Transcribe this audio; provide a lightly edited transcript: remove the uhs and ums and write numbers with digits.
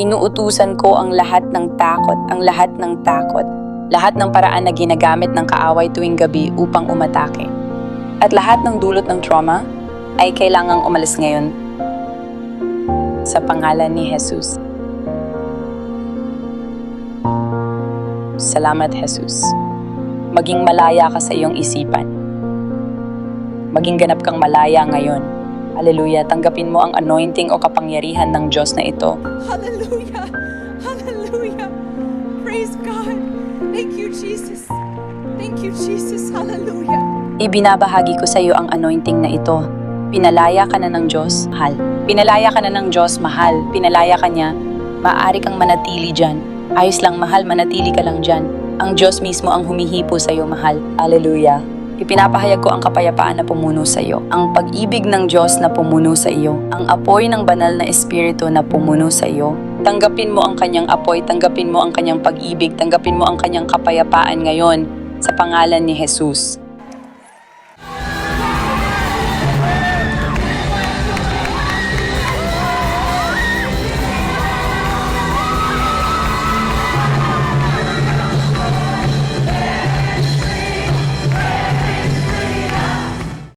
Inuutusan ko ang lahat ng takot, lahat ng paraan na ginagamit ng kaaway tuwing gabi upang umatake. At lahat ng dulot ng trauma ay kailangang umalis ngayon sa pangalan ni Jesus. Salamat, Jesus. Maging malaya ka sa iyong isipan. Maging ganap kang malaya ngayon. Hallelujah, tanggapin mo ang anointing o kapangyarihan ng Diyos na ito. Hallelujah! Hallelujah! Praise God! Thank you, Jesus! Thank you, Jesus! Hallelujah! Ibinabahagi ko sa iyo ang anointing na ito. Pinalaya ka na ng Diyos, mahal. Pinalaya ka na ng Diyos, mahal. Pinalaya ka niya. Maaari kang manatili dyan. Ayos lang, mahal, manatili ka lang dyan. Ang Diyos mismo ang humihipo sa iyo, mahal. Hallelujah. Ipinapahayag ko ang kapayapaan na pumuno sa iyo, ang pag-ibig ng Diyos na pumuno sa iyo, ang apoy ng banal na espiritu na pumuno sa iyo. Tanggapin mo ang kanyang apoy, tanggapin mo ang kanyang pag-ibig, tanggapin mo ang kanyang kapayapaan ngayon sa pangalan ni Jesus.